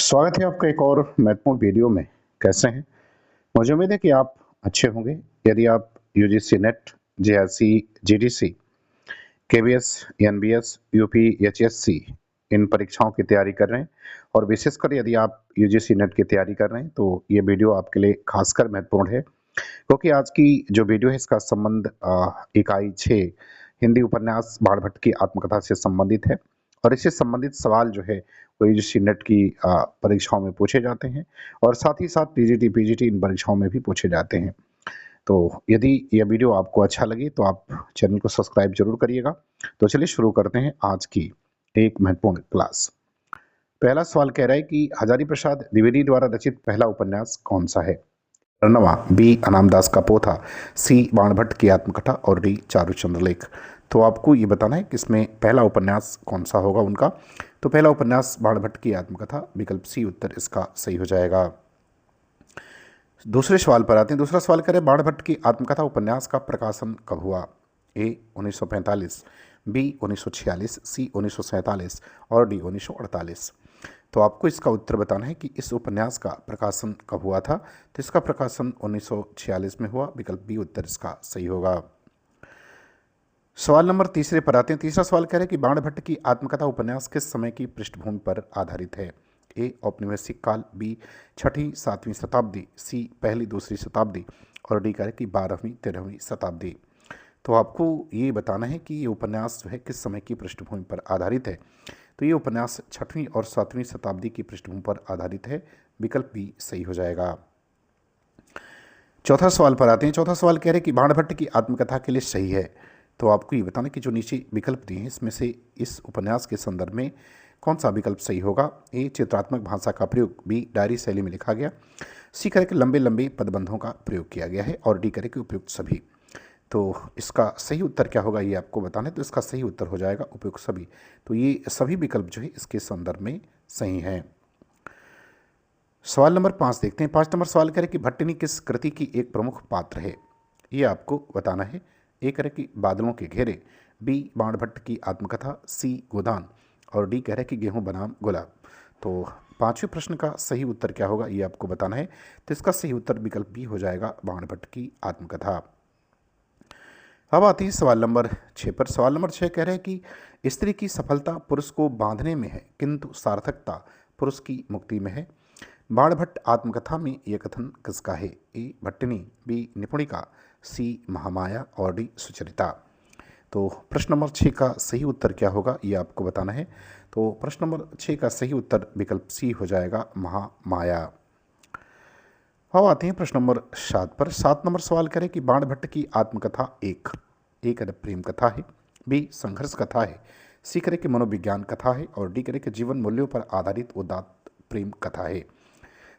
स्वागत है आपका एक और महत्वपूर्ण वीडियो में। कैसे हैं? मुझे उम्मीद है कि आप अच्छे होंगे। यदि आप UGC NET, JRC, GDC, KVS, NBS, UP, HSC इन परीक्षाओं की तैयारी कर रहे हैं और विशेषकर यदि आप यूजीसी नेट की तैयारी कर रहे हैं तो ये वीडियो आपके लिए खासकर महत्वपूर्ण है, क्योंकि आज की जो वीडियो है इसका संबंध इकाई 6 हिंदी उपन्यास बाणभट्ट की आत्मकथा से संबंधित है और इससे संबंधित सवाल जो है वो यूजीसी नेट की परीक्षाओं में पूछे जाते हैं और साथ ही साथ टीजीटी पीजीटी इन परीक्षाओं में भी पूछे जाते हैं। तो यदि यह वीडियो आपको अच्छा लगे तो आप चैनल को सब्सक्राइब जरूर करिएगा। तो चलिए शुरू करते हैं आज की एक महत्वपूर्ण क्लास। पहला सवाल कह रहा है कि हजारी प्रसाद द्विवेदी द्वारा रचित पहला उपन्यास कौन सा है? रनवा, बी अनामदास का पोथा, सी बाणभट्ट की आत्मकथा और डी चारुचंद्र लेख। तो आपको ये बताना है कि इसमें पहला उपन्यास कौन सा होगा उनका। तो पहला उपन्यास बाणभट्ट की आत्मकथा, विकल्प सी उत्तर इसका सही हो जाएगा। दूसरे सवाल पर आते हैं। दूसरा सवाल करें, बाणभट्ट की आत्मकथा उपन्यास का प्रकाशन कब हुआ? ए 1945, बी 1946, सी 1947 और डी 1948। तो आपको इसका उत्तर बताना है कि इस उपन्यास का प्रकाशन कब हुआ था। तो इसका प्रकाशन 1946 में हुआ, विकल्प बी उत्तर इसका सही होगा। सवाल नंबर तीसरे पर आते हैं। तीसरा सवाल कह रहे हैं कि बाणभट्ट की आत्मकथा उपन्यास किस समय की पृष्ठभूमि पर आधारित है? ए औपनिवेशिक काल, बी छठी सातवीं शताब्दी, सी पहली दूसरी शताब्दी और डी कह रहे कि 12वीं 13वीं शताब्दी। तो आपको ये बताना है कि ये उपन्यास जो है किस समय की पृष्ठभूमि पर आधारित है। तो ये उपन्यास छठवीं और सातवीं शताब्दी की पृष्ठभूमि पर आधारित है, विकल्प बी सही हो जाएगा। चौथा सवाल पर आते हैं। चौथा सवाल कह रहे हैं कि बाणभट्ट की आत्मकथा के लिए सही है। तो आपको ये बताना कि जो नीचे विकल्प दिए हैं इसमें से इस उपन्यास के संदर्भ में कौन सा विकल्प सही होगा? ए चित्रात्मक भाषा का प्रयोग, बी डायरी शैली में लिखा गया, सी करे कि लंबे लंबे पदबंधों का प्रयोग किया गया है और डी करे कि उपयुक्त सभी। तो इसका सही उत्तर क्या होगा ये आपको बताना है। तो इसका सही उत्तर हो जाएगा उपयुक्त सभी। तो ये सभी विकल्प जो है इसके संदर्भ में सही हैं। सवाल नंबर 5 देखते हैं। 5 नंबर सवाल करें कि भट्टिनी किस कृति की एक प्रमुख पात्र है? ये आपको बताना है। ए कह रहे कि बादलों के घेरे, बी बाणभट्ट की आत्मकथा, सी गोदान और डी कह रहे कि गेहूं बनाम गुलाब। तो पांचवें प्रश्न का सही उत्तर क्या होगा ये आपको बताना है। तो इसका सही उत्तर विकल्प बी हो जाएगा, बाणभट्ट की आत्मकथा। अब आती है सवाल नंबर 6 पर। सवाल नंबर 6 कह रहे हैं कि स्त्री की सफलता पुरुष को बांधने में है किंतु सार्थकता पुरुष की मुक्ति में है। बाणभट्ट आत्मकथा में यह कथन किसका है? ए भट्टिनी, बी निपुणिका, सी महामाया और डी सुचरिता। तो प्रश्न नंबर 6 का सही उत्तर क्या होगा ये आपको बताना है। तो प्रश्न नंबर 6 का सही उत्तर विकल्प सी हो जाएगा, महामाया। अब आते हैं प्रश्न नंबर 7 पर। 7 नंबर सवाल करें कि बाणभट्ट की आत्मकथा एक प्रेम कथा है, बी संघर्ष कथा है, सी करे कि मनोविज्ञान कथा है और डी करे कि जीवन मूल्यों पर आधारित उदात्त प्रेम कथा है।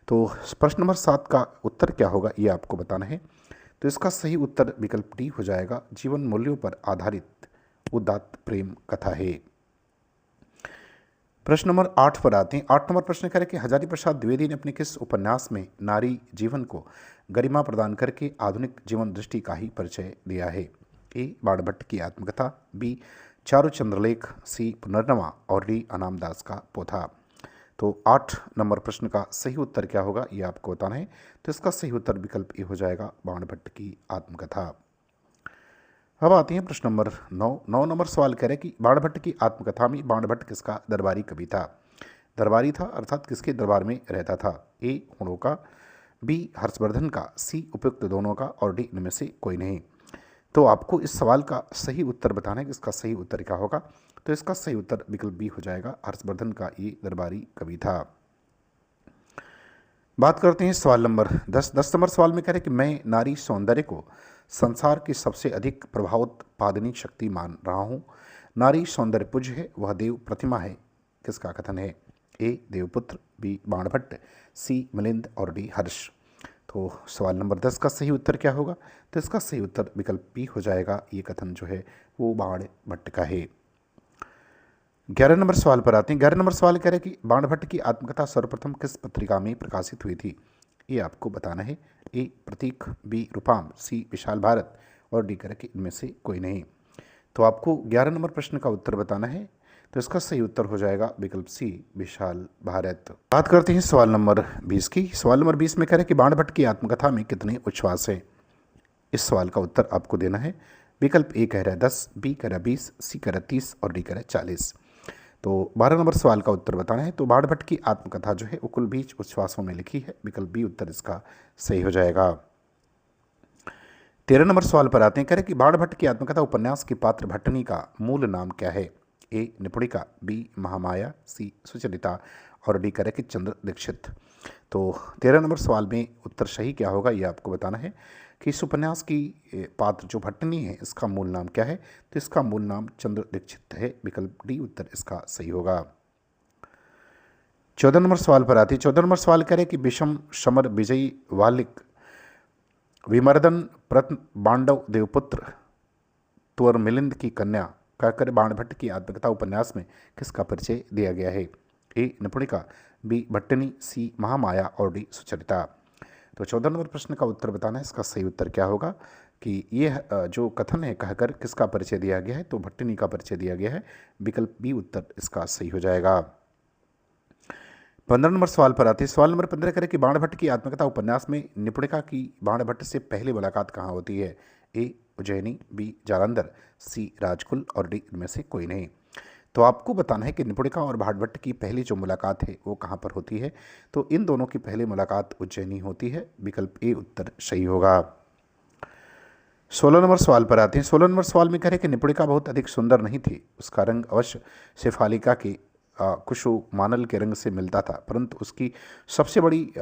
तो प्रश्न नंबर 7 का उत्तर क्या होगा ये आपको बताना है। तो इसका सही उत्तर विकल्प डी हो जाएगा, जीवन मूल्यों पर आधारित उदात्त प्रेम कथा है। प्रश्न नंबर 8 पर आते हैं। 8 नंबर प्रश्न करें कि हजारी प्रसाद द्विवेदी ने अपने किस उपन्यास में नारी जीवन को गरिमा प्रदान करके आधुनिक जीवन दृष्टि का ही परिचय दिया है? ए बाणभट्ट की आत्मकथा, बी चारुचंद्रलेख, सी पुनर्नवा और डी अनामदास का पोथा। तो 8 नंबर प्रश्न का सही उत्तर क्या होगा ये आपको बताना है। तो इसका सही उत्तर विकल्प ए हो जाएगा, बाणभट्ट की आत्मकथा। अब आते हैं प्रश्न नंबर 9 नंबर सवाल कह रहे हैं कि बाणभट्ट की आत्मकथा में बाणभट्ट किसका दरबारी कवि था? दरबारी था अर्थात किसके दरबार में रहता था? ए हुड़ों का, बी हर्षवर्धन का, सी उपयुक्त दोनों का और डी इनमें से कोई नहीं। तो आपको इस सवाल का सही उत्तर बताना है कि इसका सही उत्तर क्या होगा। तो इसका सही उत्तर विकल्प बी हो जाएगा, हर्षवर्धन का ये दरबारी कवि था। बात करते हैं सवाल नंबर 10 नंबर सवाल में कह रहे कि मैं नारी सौंदर्य को संसार की सबसे अधिक प्रभावोत्पादनी शक्ति मान रहा हूँ। नारी सौंदर्य पुज है, वह देव प्रतिमा है, किसका कथन है? ए देवपुत्र, बी बाणभट्ट, सी मिलिंद और डी हर्ष। तो सवाल नंबर 10 का सही उत्तर क्या होगा? तो इसका सही उत्तर विकल्प बी हो जाएगा, ये कथन जो है वो बाणभट्ट का है। 11 नंबर सवाल पर आते हैं। 11 नंबर सवाल कह रहे कि बाणभट्ट की आत्मकथा सर्वप्रथम किस पत्रिका में प्रकाशित हुई थी? ये आपको बताना है। ए प्रतीक, बी रूपाम, सी विशाल भारत और डी करे कि इनमें से कोई नहीं। तो आपको 11 नंबर प्रश्न का उत्तर बताना है। तो इसका सही उत्तर हो जाएगा विकल्प सी, विशाल भारत। बात करते हैं सवाल नंबर 20 की। सवाल नंबर 20 में कह रहे हैं कि बाणभट्ट की आत्मकथा में कितने उच्छ्वास हैं। इस सवाल का उत्तर आपको देना है। विकल्प ए कह रहा है 10, बी कह रहा है 20, सी कह रहा है 30 और डी कह रहा है 40। तो 12 नंबर सवाल का उत्तर बताना है। तो बाणभट्ट की आत्मकथा जो है वो कुल 20 उच्छ्वासों में लिखी है। विकल्प बी उत्तर इसका सही हो जाएगा। 13 नंबर सवाल पर आते हैं। कह रहे कि बाणभट्ट की आत्मकथा उपन्यास के पात्र भट्टनी का मूल नाम क्या है। ए निपुणिका, बी महामाया, सी सुचरिता और डी कह रहे कि चंद्र दीक्षित। तो 13 नंबर सवाल में उत्तर सही क्या होगा ये आपको बताना है कि इस उपन्यास की पात्र जो भट्टनी है इसका मूल नाम क्या है। तो इसका मूल नाम चंद्र दीक्षित है। विकल्प डी उत्तर इसका सही होगा। 14 नंबर सवाल पर आती है। 14 नंबर सवाल कह रहे कि विषम समर विजयी वालिक विमर्दन प्रत्न बांडव देवपुत्र तुअर मिलिंद की कन्या कहकर बाणभट्ट की आत्मकथा उपन्यास में किसका परिचय दिया गया है। ए निपुणिका, बी भट्टनी, सी महामाया और डी सुचरिता। तो 14 नंबर प्रश्न का उत्तर बताना है। इसका सही उत्तर क्या होगा कि ये जो कथन है कहकर किसका परिचय दिया गया है। तो भट्टनी का परिचय दिया गया है। विकल्प बी उत्तर इसका सही हो जाएगा। 15 नंबर सवाल पर आते हैं। सवाल नंबर 15 करें कि बाणभट्ट की आत्मकथा उपन्यास में निपुणिका की बाणभट्ट से पहली मुलाकात कहाँ होती है। ए उज्जैनी, बी जालंधर, सी राजकुल और डी इनमें से कोई नहीं। तो आपको बताना है कि निपुणिका और बाणभट्ट की पहली जो मुलाकात है वो कहाँ पर होती है। तो इन दोनों की पहली मुलाकात उज्जैनी होती है। विकल्प ए उत्तर सही होगा। 16 नंबर सवाल पर आते हैं। 16 नंबर सवाल में कह रहे कि निपुणिका बहुत अधिक सुंदर नहीं थी। उसका रंग अवश्य शेफालिका के कुशु मानल के रंग से मिलता था, परंतु उसकी सबसे बड़ी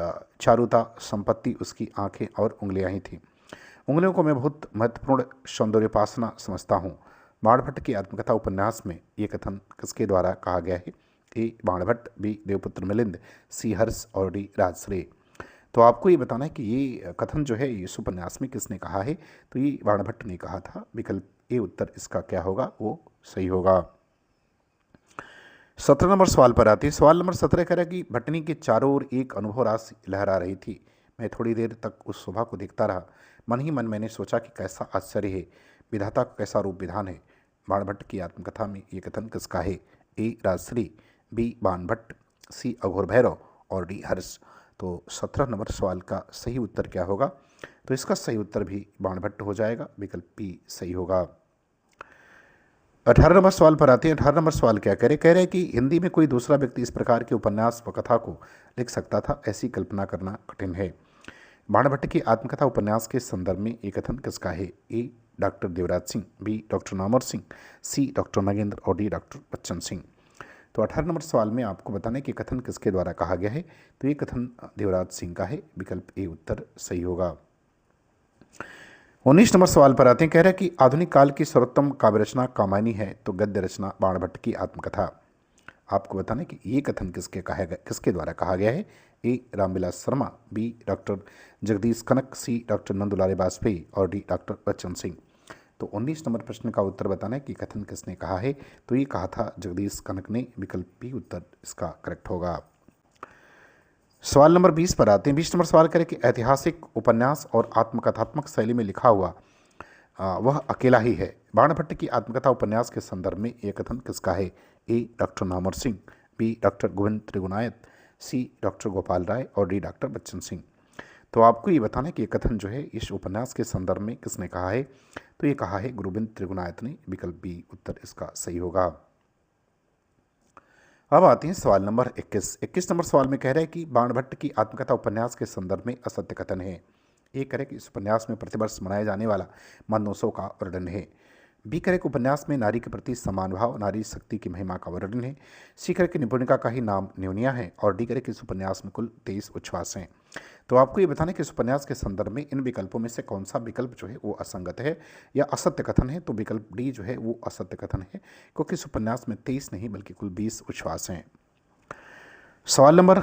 चारुता संपत्ति उसकी आंखें और उंगलियां ही थीं। उंगलियों को मैं बहुत महत्वपूर्ण सौंदर्योपासना समझता हूँ। बाणभट्ट की आत्मकथा उपन्यास में ये कथन किसके द्वारा कहा गया है। ए बाणभट्ट, बी देवपुत्र मिलिंद, सी हर्ष और डी राजश्री। तो आपको ये बताना है कि ये कथन जो है इस उपन्यास में किसने कहा है। तो ये बाणभट्ट ने कहा था। विकल्प ए उत्तर इसका क्या होगा वो सही होगा। 17 नंबर सवाल पर आती है। सवाल नंबर 17 कह रहा है कि भट्टनी के चारों ओर एक अनुभव राशि लहरा रही थी। मैं थोड़ी देर तक उस शोभा को देखता रहा। मन ही मन मैंने सोचा कि कैसा आश्चर्य है, विधाता का कैसा रूप विधान है। बाणभट्ट की आत्मकथा में ये कथन किसका है। ए राजश्री, बी बाणभट्ट, सी अघोर भैरव और डी हर्ष। तो 17 नंबर सवाल का सही उत्तर क्या होगा। तो इसका सही उत्तर भी बाणभट्ट हो जाएगा। विकल्प बी सही होगा। 18 नंबर सवाल पर आते हैं। 18 नंबर सवाल क्या कह रहे हैं कि हिंदी में कोई दूसरा व्यक्ति इस प्रकार के उपन्यास व कथा को लिख सकता था, ऐसी कल्पना करना कठिन है। बाणभट्ट की आत्मकथा उपन्यास के संदर्भ में एक कथन किसका है। A doctor Devraj Singh, B doctor Namar Singh, C doctor Nagendra और डी डॉक्टर बच्चन सिंह। तो 18 नंबर सवाल में आपको बताना है कि कथन किसके द्वारा कहा गया है। तो ये कथन देवराज सिंह का है। विकल्प ए उत्तर सही होगा। 19 नंबर सवाल पर आते हैं। कह रहे हैं कि आधुनिक काल की सर्वोत्तम काव्य रचना कामायनी है, तो गद्य रचना बाणभट्ट की आत्मकथा। आपको बताना है कि ये कथन किसके द्वारा कहा गया है। ए रामविलास शर्मा, बी डॉक्टर जगदीश कनक, सी डॉक्टर नंदुलाल वाजपेयी और डी डॉक्टर बच्चन सिंह। तो 19 नंबर प्रश्न का उत्तर बताना है कि कथन किसने कहा है। तो ये कहा था जगदीश कनक ने। विकल्प बी उत्तर इसका करेक्ट होगा। सवाल नंबर 20 पर आते हैं। 20 नंबर सवाल करें कि ऐतिहासिक उपन्यास और आत्मकथात्मक शैली में लिखा हुआ वह अकेला ही है। बाणभट्ट की आत्मकथा उपन्यास के संदर्भ में यह कथन किसका है। A doctor Namar Singh, B doctor Govind Trigunayat, C doctor Gopal Rai और डी डॉक्टर बच्चन सिंह। तो आपको ये बताना है कि ये कथन जो है इस उपन्यास के संदर्भ में किसने कहा है। तो ये कहा है गोविंद त्रिगुणायत ने। विकल्प बी उत्तर इसका सही होगा। अब आते हैं सवाल नंबर 21। 21 नंबर सवाल में कह रहे हैं कि बाणभट्ट की आत्मकथा उपन्यास के संदर्भ में असत्य कथन है। ए करें कि इस उपन्यास में प्रतिवर्ष मनाए जाने वाला मनोत्सव का वर्णन है। बी करें कि उपन्यास में नारी के प्रति समान भाव, नारी शक्ति की महिमा का वर्णन है। सी करें कि निपुणिका का ही नाम न्यूनिया है और डी करें कि इस उपन्यास में कुल 23 उच्छ्वास हैं। तो आपको ये बताना है कि इस उपन्यास के संदर्भ में इन विकल्पों में से कौन सा विकल्प जो है वो असंगत है या असत्य कथन है। तो विकल्प डी जो है वो असत्य कथन है, क्योंकि इस उपन्यास में 23 नहीं बल्कि कुल 20 उच्छ्वास हैं। सवाल नंबर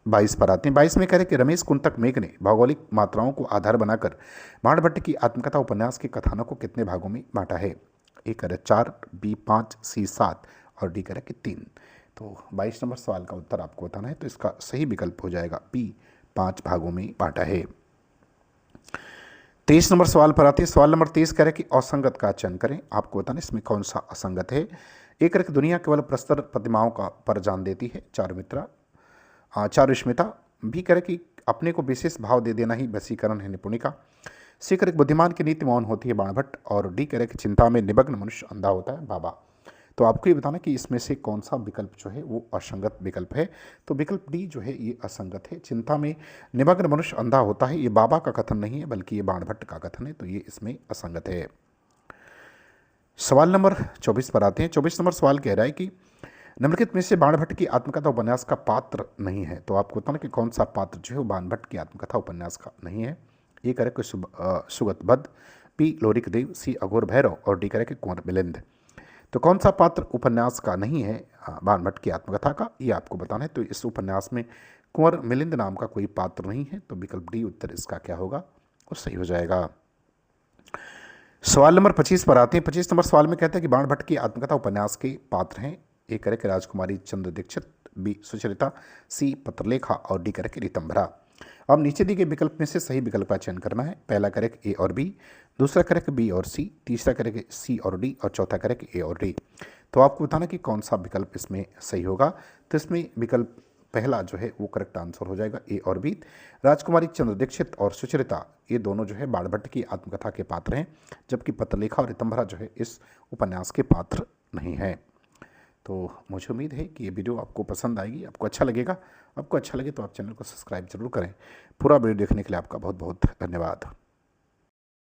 22 पर आते हैं। 22 में कह रहे कि रमेश कुंतक मेघ ने भौगोलिक मात्राओं को आधार बनाकर बाणभट्ट की आत्मकथा उपन्यास के कथानक को कितने भागों में बांटा है। ए करें 4, बी 5, सी 7 और डी करें कि 3। तो 22 नंबर सवाल का उत्तर आपको बताना है। तो इसका सही विकल्प हो जाएगा बी, 5 भागों में बांटा है। 23 नंबर सवाल पर आते हैं। सवाल नंबर 23 कह रहे कि असंगत का चयन करें। आपको बताना इसमें कौन सा असंगत है। एक रख दुनिया केवल प्रस्तर प्रतिमाओं का पर जान देती है, चारुष्मिता। भी करे कि अपने को विशेष भाव दे देना ही वशीकरण है, निपुणिका। सी करे बुद्धिमान की नीति मौन होती है, बाणभट्ट। और डी करे कि चिंता में निमग्न मनुष्य अंधा होता है, बाबा। तो आपको ये बताना कि इसमें से कौन सा विकल्प जो है वो असंगत विकल्प है। तो विकल्प डी जो है ये असंगत है। चिंता में निमग्न मनुष्य अंधा होता है, ये बाबा का कथन नहीं है बल्कि ये बाणभट्ट का कथन है, तो ये इसमें असंगत है। सवाल नंबर 24 पर आते हैं। 24 नंबर सवाल कह रहा है कि निम्नलिखित में से बाणभट्ट की आत्मकथा उपन्यास का पात्र नहीं है। तो आपको बताना कि कौन सा पात्र जो है वो बाणभट्ट की आत्मकथा उपन्यास का नहीं है। ए करे कि सुगतबद्ध, बी लोरिक देव, सी अघोर भैरव और डी करे कि कुंवर मिलिंद। तो कौन सा पात्र उपन्यास का नहीं है बाणभट्ट की आत्मकथा का, ये आपको बताना है। तो इस उपन्यास में कुंवर मिलिंद नाम का कोई पात्र नहीं है, तो विकल्प डी उत्तर इसका क्या होगा, वो सही हो जाएगा। सवाल नंबर 25 पर आते हैं। 25 नंबर सवाल में कहता है कि बाणभट्ट की आत्मकथा उपन्यास के पात्र हैं। ए करे कि राजकुमारी चंद्र दीक्षित, बी सुचरिता, सी पत्रलेखा और डी करे कि ऋतंभरा। अब नीचे दिए गए विकल्प में से सही विकल्प का चयन करना है। पहला करे कि ए और बी, दूसरा करे कि बी और सी, तीसरा करे कि सी और डी और चौथा करे कि ए और डी। तो आपको बताना कि कौन सा विकल्प इसमें सही होगा। तो इसमें विकल्प पहला जो है वो करेक्ट आंसर हो जाएगा, ए और बी। राजकुमारी चंद्र दीक्षित और सुचरिता ये दोनों जो है बाणभट्ट की आत्मकथा के पात्र हैं, जबकि पत्रलेखा और ऋतंभरा जो है इस उपन्यास के पात्र नहीं है। तो मुझे उम्मीद है कि ये वीडियो आपको पसंद आएगी, आपको अच्छा लगेगा। आपको अच्छा लगे तो आप चैनल को सब्सक्राइब जरूर करें। पूरा वीडियो देखने के लिए आपका बहुत बहुत धन्यवाद।